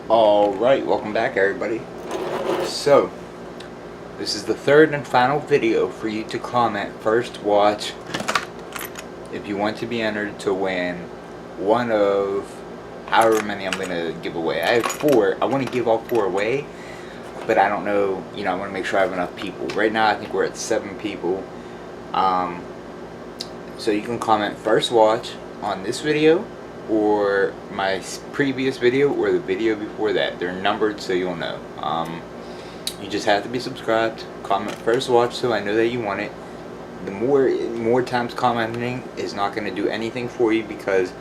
Alright, welcome back everybody. So, this is the third and final video for you to comment, first watch, if you want to be entered to win one of however many I'm going to give away. I have 4. I want to give all 4 away, but I don't know, I want to make sure I have enough people. Right now I think we're at 7 people. So you can comment first watch on this video, or my previous video, or the video before that. They're numbered so you'll know. You just have to be subscribed. Comment first watch so I know that you want it. The more times commenting is not going to do anything for you, because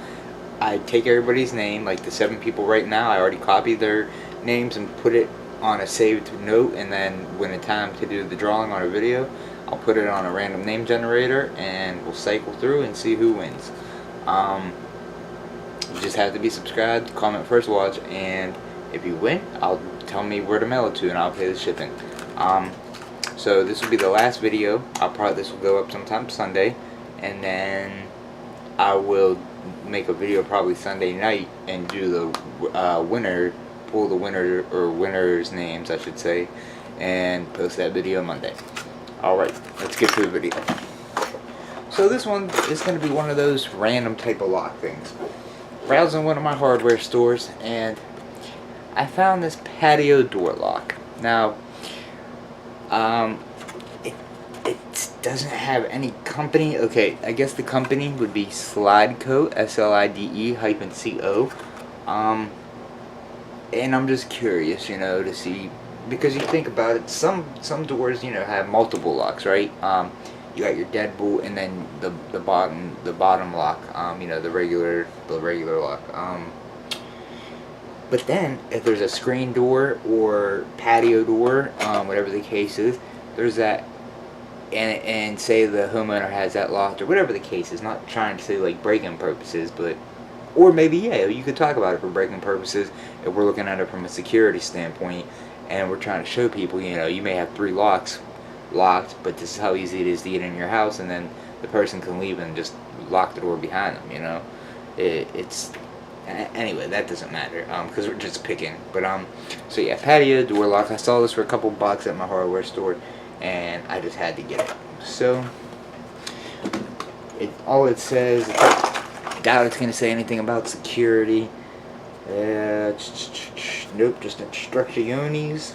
I take everybody's name, like the 7 people right now. I already copied their names and put it on a saved note, and then when it's time to do the drawing on a video, I'll put it on a random name generator and we'll cycle through and see who wins. You just have to be subscribed, comment first watch, and if you win, tell me where to mail it to and I'll pay the shipping. So this will be the last video. This will go up sometime Sunday, and then I will make a video probably Sunday night and do the pull the winner or winners' names, I should say, and post that video Monday. Alright, let's get to the video. So this one is going to be one of those random type of lock things. Browsing one of my hardware stores, and I found this patio door lock. Now, it doesn't have any company. Okay, I guess the company would be Slideco, SLIDE-CO. And I'm just curious, to see, because you think about it, some doors, have multiple locks, right? You got your deadbolt, and then the bottom lock, the regular lock. But then if there's a screen door or patio door, whatever the case is, there's that, and say the homeowner has that locked, or whatever the case is. Not trying to say like break-in purposes, but, or maybe you could talk about it for break-in purposes if we're looking at it from a security standpoint, and we're trying to show people, you may have 3 locks locked, but this is how easy it is to get in your house, and then the person can leave and just lock the door behind them. It's anyway, that doesn't matter, because we're just picking. But so yeah, patio door lock. I saw this for a couple bucks at my hardware store, and I just had to get it. So all it says, I doubt it's gonna say anything about security. Nope, just instrucciones.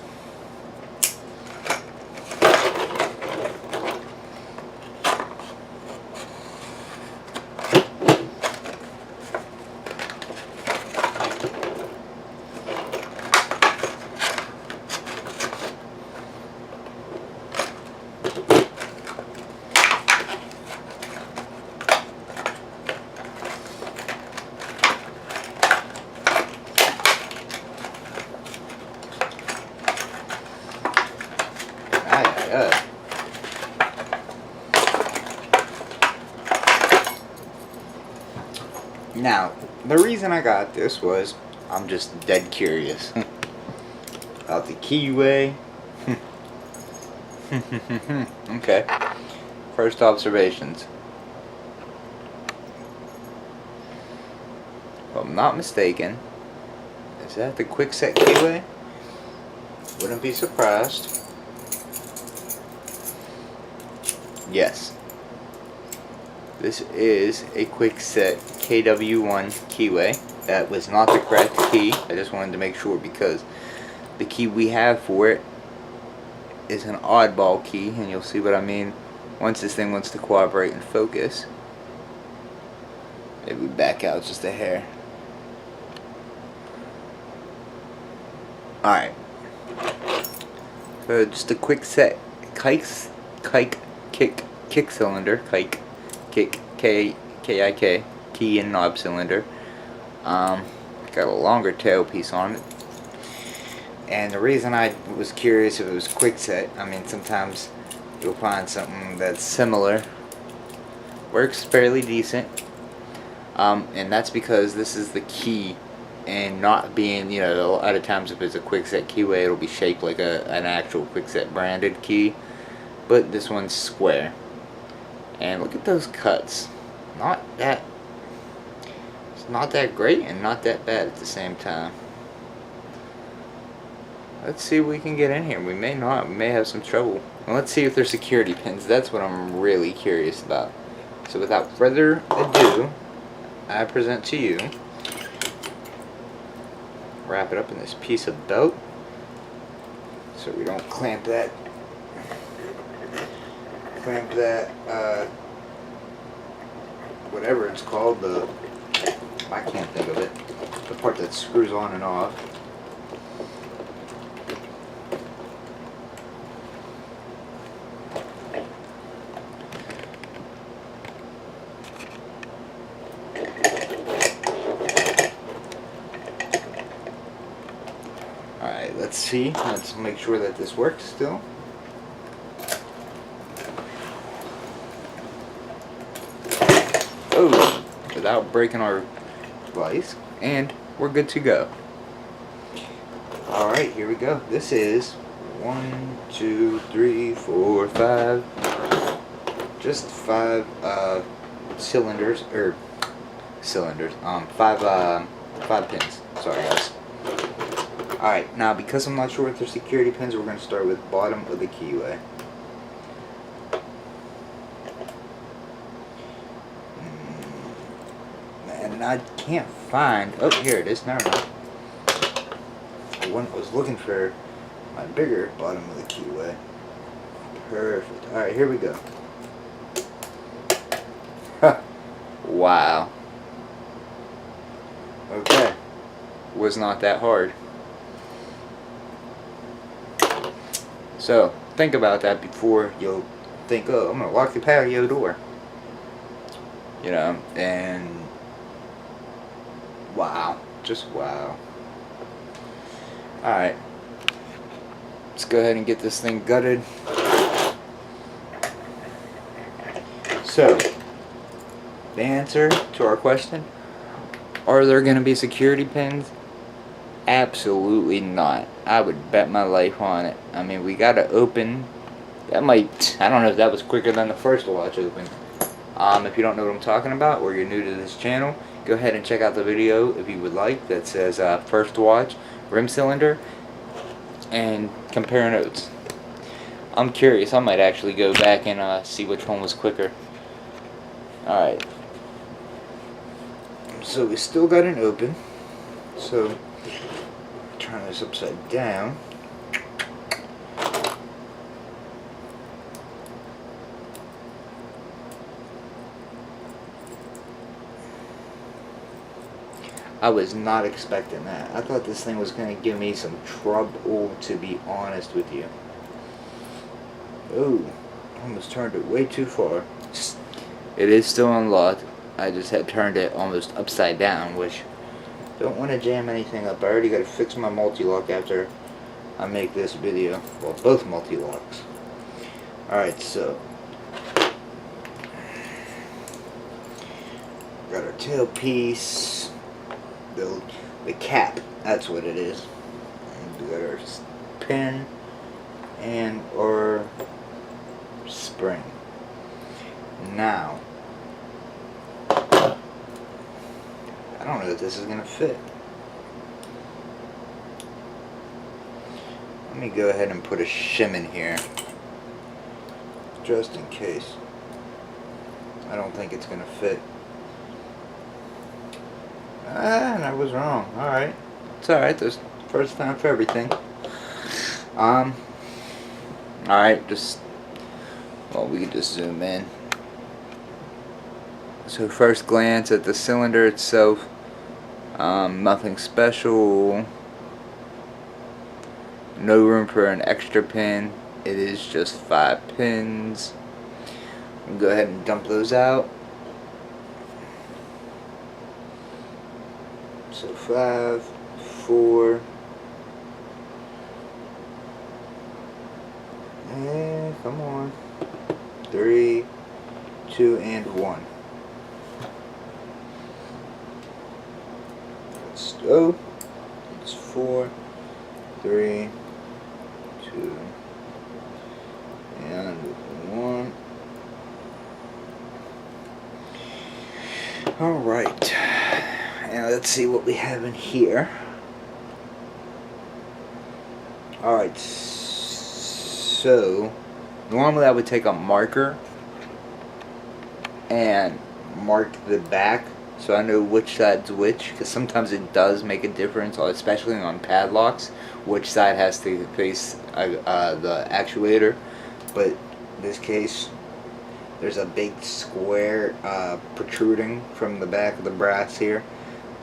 Now, the reason I got this was I'm just dead curious about the keyway. Okay. First observations. If I'm not mistaken, is that the quick set keyway? Wouldn't be surprised. Yes. This is a quick set KW1 keyway. That was not the correct key. I just wanted to make sure, because the key we have for it is an oddball key, and you'll see what I mean once this thing wants to cooperate and focus. Maybe back out just a hair. Alright. So just a quick set KIK cylinder. KIK, KIK, key and knob cylinder. Got a longer tail piece on it. And the reason I was curious if it was quick set, I mean, sometimes you'll find something that's similar, works fairly decent, and that's because this is the key, and not being, a lot of times if it's a quick set keyway, it'll be shaped like an actual quick set branded key, but this one's square. And look at those cuts. It's not that great and not that bad at the same time. Let's see if we can get in here. We may not. We may have some trouble. And let's see if there's security pins. That's what I'm really curious about. So without further ado, I present to you, wrap it up in this piece of belt so we don't clamp that whatever it's called, I can't think of it, the part that screws on and off. Alright, let's see. Let's make sure that this works still. Oh, without breaking our device. And we're good to go. Alright, here we go. This is 1, 2, 3, 4, 5. Just 5 cylinders, or cylinders. 5 pins. Sorry guys. Alright, now because I'm not sure if they're security pins, we're going to start with bottom of the keyway. And I can't find, oh here it is, never mind. I was looking for my bigger bottom of the keyway. Perfect. Alright, here we go. Wow. Okay. Was not that hard. So, think about that before you'll think, oh, I'm going to lock the patio door. You know, and wow. Just wow. Alright. Let's go ahead and get this thing gutted. So, the answer to our question, are there going to be security pins? Absolutely not. I would bet my life on it. I mean, we got to open. That might, I don't know if that was quicker than the first watch open. If you don't know what I'm talking about, or you're new to this channel, go ahead and check out the video if you would like that says first watch rim cylinder and compare notes. I'm curious. I might actually go back and see which one was quicker. Alright. So we still got it open. So turn this upside down. I was not expecting that. I thought this thing was going to give me some trouble, to be honest with you. Oh, almost turned it way too far. It is still unlocked. I just had turned it almost upside down, which don't want to jam anything up. I already got to fix my multi-lock after I make this video. Well, both multi-locks. Alright, so got our tailpiece. The cap, that's what it is. And we got our pin and our spring. Now, I don't know if this is going to fit. Let me go ahead and put a shim in here, just in case. I don't think it's going to fit. And I was wrong. Alright. It's alright. There's first time for everything. Alright, just, well, we can just zoom in. So first glance at the cylinder itself, nothing special. No room for an extra pin. It is just 5 pins. We'll go ahead and dump those out. So 5, 4, and come on, 3, 2, and 1. Let's go. It's 4, 3, 2, and 1. All right. And let's see what we have in here. Alright, so normally I would take a marker and mark the back so I know which side's which, because sometimes it does make a difference, especially on padlocks, which side has to face the actuator. But in this case, there's a big square protruding from the back of the brass here.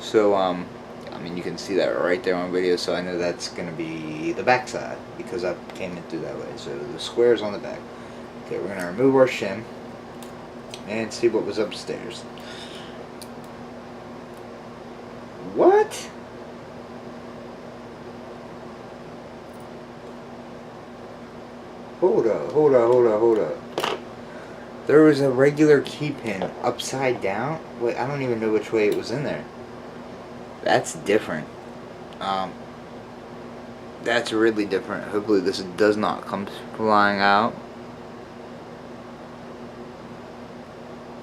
So I mean, you can see that right there on video, so I know that's going to be the back side because I came in through that way. So the square's on the back. Okay, we're going to remove our shim and see what was upstairs. What? Hold up. There was a regular key pin upside down. Wait, I don't even know which way it was in there. That's different. That's really different. Hopefully this does not come flying out.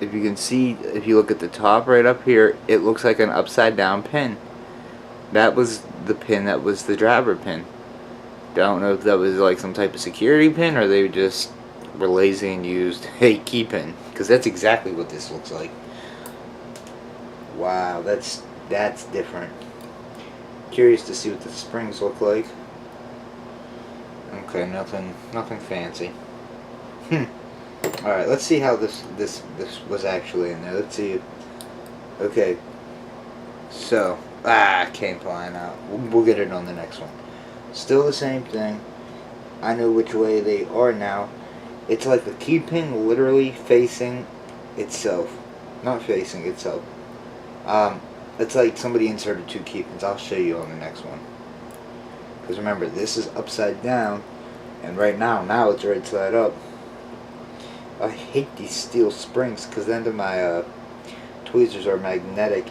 If you can see, if you look at the top right up here, it looks like an upside down pin. That was the pin that was the driver pin. I don't know if that was like some type of security pin or they just were lazy and used a key pin, because that's exactly what this looks like. Wow, that's different. Curious to see what the springs look like. Okay, nothing fancy. Alright, let's see how this was actually in there. Let's see. Okay. So, came flying out. We'll get it on the next one. Still the same thing. I know which way they are now. It's like the key pin literally facing itself. Not facing itself. It's like somebody inserted two key pins. I'll show you on the next one. Because remember, this is upside down. And right now it's right side up. I hate these steel springs because the end of my tweezers are magnetic.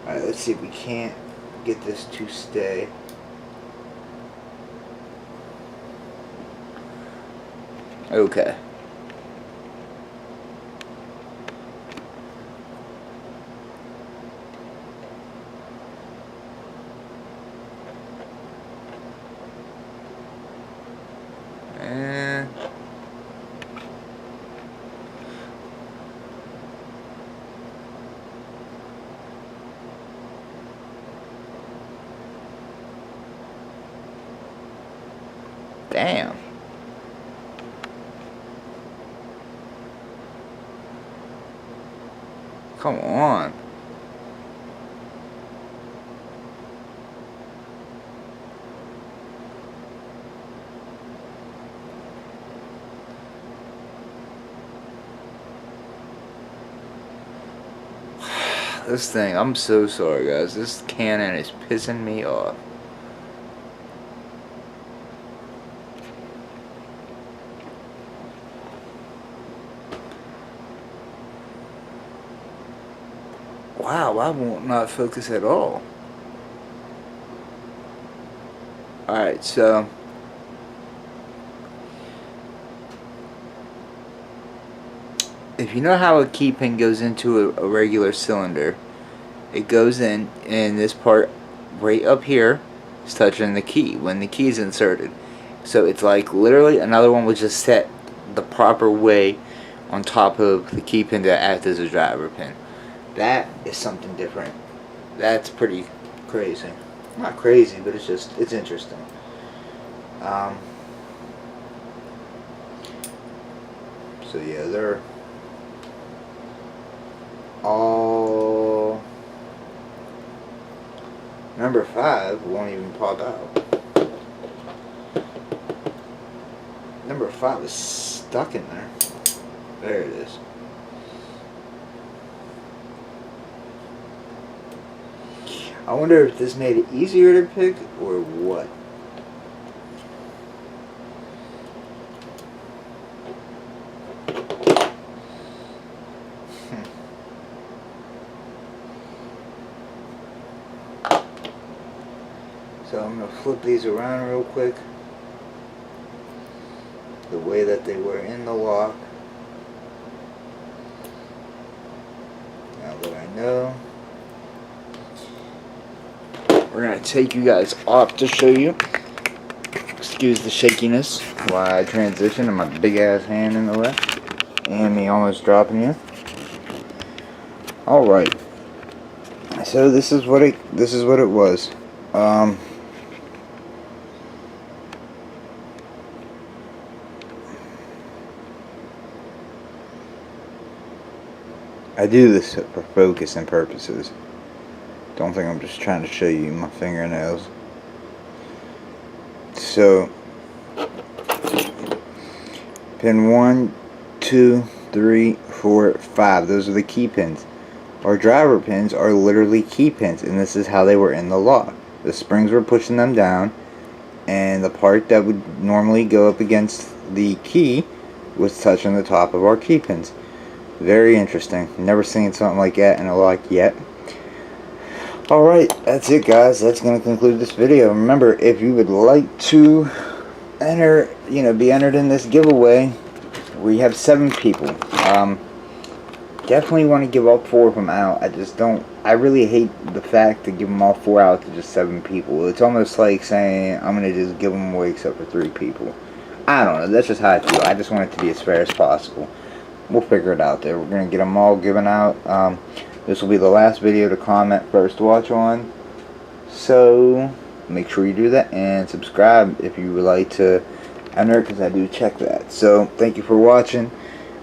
Alright, let's see if we can't get this to stay. Okay. Damn. Come on. This thing, I'm so sorry guys. This Canon is pissing me off. Wow, I won't not focus at all. Alright, so if you know how a key pin goes into a regular cylinder, it goes in, and this part right up here is touching the key when the key is inserted. So it's like literally another one was just set the proper way on top of the key pin to act as a driver pin. That is something different. That's pretty crazy. Not crazy, but it's interesting. So yeah, they're all number 5 won't even pop out. Number 5 is stuck in there. There it is. I wonder if this made it easier to pick or what. So I'm going to flip these around real quick. The way that they were in the lock. Now that I know. we're going to take you guys off to show you. Excuse the shakiness while I transition and my big ass hand in the way. And me almost dropping you. Alright. So this is what it was. I do this for focusing purposes. Don't think I'm just trying to show you my fingernails. So, pin 1, 2, 3, 4, 5. Those are the key pins. Our driver pins are literally key pins, and this is how they were in the lock. The springs were pushing them down, and the part that would normally go up against the key was touching the top of our key pins. Very interesting. Never seen something like that in a lock yet. Alright, that's it guys. That's going to conclude this video. Remember, if you would like to enter, be entered in this giveaway, we have 7 people. Definitely want to give all 4 of them out. I really hate the fact to give them all 4 out to just 7 people. It's almost like saying I'm going to just give them away except for 3 people. I don't know. That's just how I feel. I just want it to be as fair as possible. We'll figure it out there. We're going to get them all given out. This will be the last video to comment first watch on. So, make sure you do that. And subscribe if you would like to enter, because I do check that. So, thank you for watching.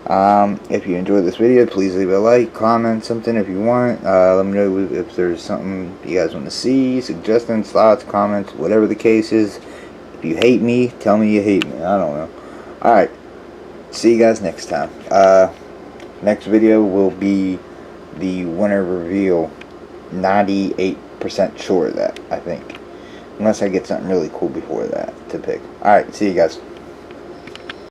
If you enjoyed this video, please leave a like, comment something if you want. Let me know if there's something you guys want to see, suggestions, thoughts, comments, whatever the case is. If you hate me, tell me you hate me. I don't know. Alright. See you guys next time. Next video will be the winner reveal. 98% sure of that, I think. Unless I get something really cool before that to pick. Alright, see you guys.